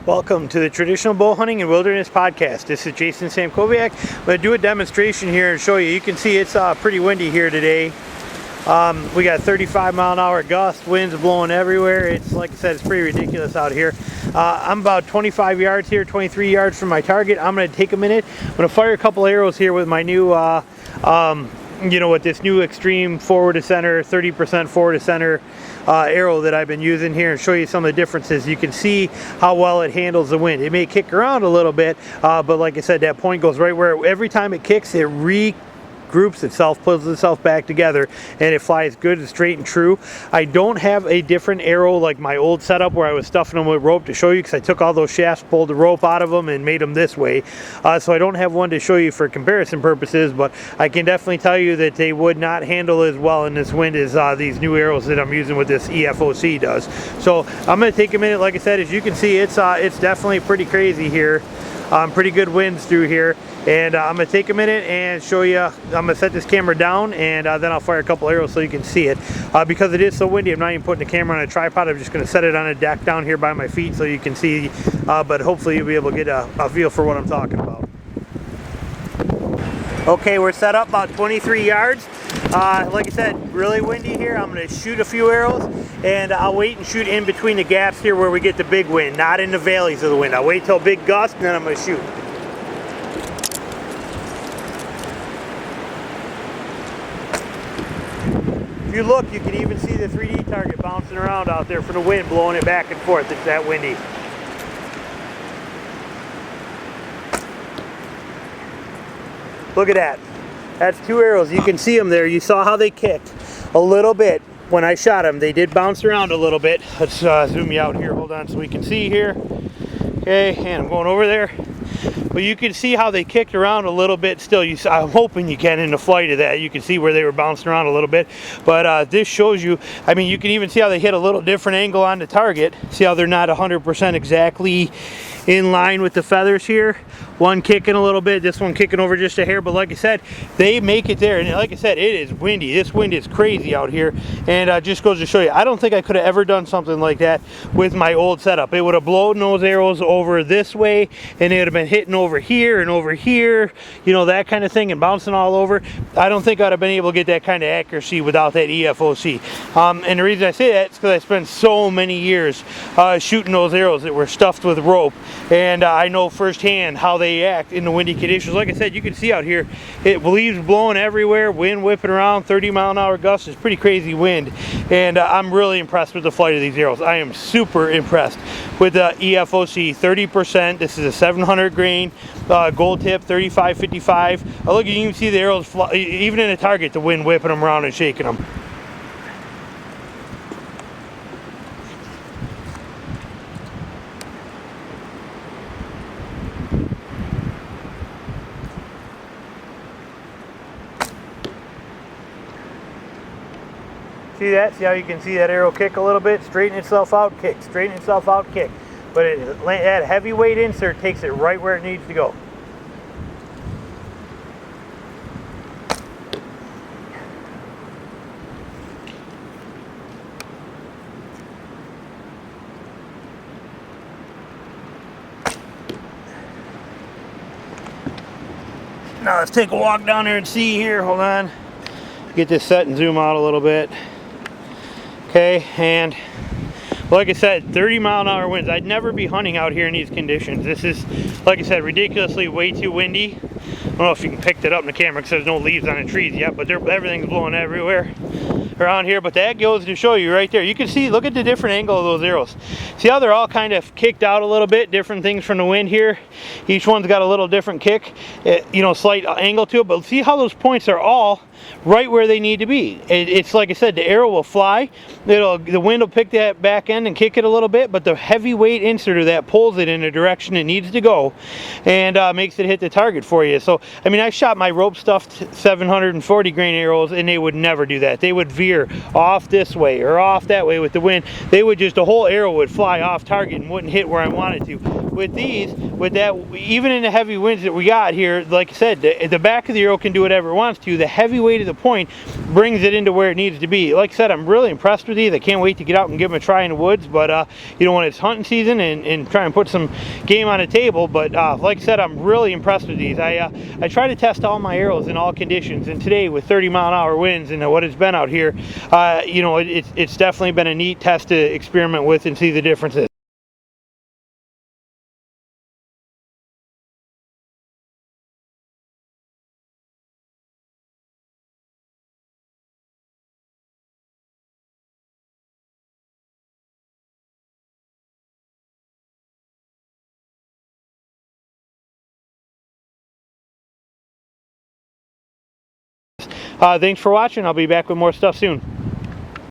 Welcome to the Traditional Bow Hunting and Wilderness Podcast. This is Jason Samkoviak. I'm going to do a demonstration here and show you. You can see it's pretty windy here today. We got 35-mile-an-hour gust, winds blowing everywhere. It's, like I said, it's pretty ridiculous out here. I'm about 25 yards here, 23 yards from my target. I'm going to take a minute. I'm going to fire a couple arrows here with my new, with this new extreme forward to center, 30% forward to center arrow that I've been using here, and show you some of the differences. You can see how well it handles the wind. It may kick around a little bit, but like I said, that point goes right where every time it kicks, it regroups itself, pulls itself back together, and it flies good and straight and true. I don't have a different arrow like my old setup where I was stuffing them with rope to show you, because I took all those shafts, pulled the rope out of them, and made them this way. So I don't have one to show you for comparison purposes, but I can definitely tell you that they would not handle as well in this wind as these new arrows that I'm using with this EFOC does. So I'm going to take a minute. Like I said, as you can see, it's definitely pretty crazy here. Pretty good winds through here, and I'm going to take a minute and show you. I'm going to set this camera down, and then I'll fire a couple arrows so you can see it. Because it is so windy, I'm not even putting the camera on a tripod. I'm just going to set it on a deck down here by my feet so you can see, but hopefully you'll be able to get a feel for what I'm talking about. Okay, we're set up about 23 yards. Like I said, really windy here. I'm going to shoot a few arrows, and I'll wait and shoot in between the gaps here where we get the big wind, not in the valleys of the wind. I'll wait till big gust, and then I'm going to shoot. If you look, you can even see the 3D target bouncing around out there from the wind, blowing it back and forth. It's that windy. Look at that. That's two arrows. You can see them there. You saw how they kicked a little bit when I shot them. They did bounce around a little bit. Let's zoom you out here. Hold on so we can see here. Okay, and I'm going over there. But you can see how they kicked around a little bit still. I'm hoping you can in the flight of that. You can see where they were bouncing around a little bit. But this shows you, I mean, you can even see how they hit a little different angle on the target. See how they're not 100% exactly in line with the feathers here. One kicking a little bit, this one kicking over just a hair, but like I said, they make it there. And like I said, it is windy. This wind is crazy out here, and just goes to show you, I don't think I could have ever done something like that with my old setup. It would have blown those arrows over this way, and it would have been hitting over here and over here, you know, that kind of thing, and bouncing all over. I don't think I'd have been able to get that kind of accuracy without that EFOC. And the reason I say that is because I spent so many years shooting those arrows that were stuffed with rope, and I know firsthand how they act in the windy conditions. Like I said, you can see out here, leaves blowing everywhere, wind whipping around, 30-mile-an-hour gusts. Is pretty crazy wind, and I'm really impressed with the flight of these arrows. I am super impressed with the EFOC 30%. This is a 700 grain gold tip, 35-55. Look, you can see the arrows fly, even in a target, the wind whipping them around and shaking them. See that? See how you can see that arrow kick a little bit? Straighten itself out, kick. Straighten itself out, kick. But that heavyweight insert takes it right where it needs to go. Now let's take a walk down there and see here. Hold on. Get this set and zoom out a little bit. Okay, and like I said, 30-mile-an-hour winds. I'd never be hunting out here in these conditions. This is, like I said, ridiculously way too windy. I don't know if you can pick that up in the camera because there's no leaves on the trees yet, but everything's blowing everywhere around here. But that goes to show you right there. You can see, look at the different angle of those arrows. See how they're all kind of kicked out a little bit, different things from the wind here. Each one's got a little different kick, slight angle to it, but see how those points are all right where they need to be. It's like I said, the arrow will fly. The wind will pick that back end and kick it a little bit, but the heavyweight insert of that pulls it in the direction it needs to go, and makes it hit the target for you. So, I mean, I shot my rope stuffed 740 grain arrows, and they would never do that. They would veer off this way or off that way with the wind. They would just, the whole arrow would fly off target and wouldn't hit where I wanted to. With these, with that, even in the heavy winds that we got here, like I said, the back of the arrow can do whatever it wants to. The heavyweight way to the point brings it into where it needs to be. Like I said, I'm really impressed with these. I can't wait to get out and give them a try in the woods, but you know, when it's hunting season and try and put some game on the table. But like I said, I'm really impressed with these. I try to test all my arrows in all conditions, and today with 30-mile-an-hour winds and what it's been out here, you know, it's definitely been a neat test to experiment with and see the differences. Thanks for watching. I'll be back with more stuff soon.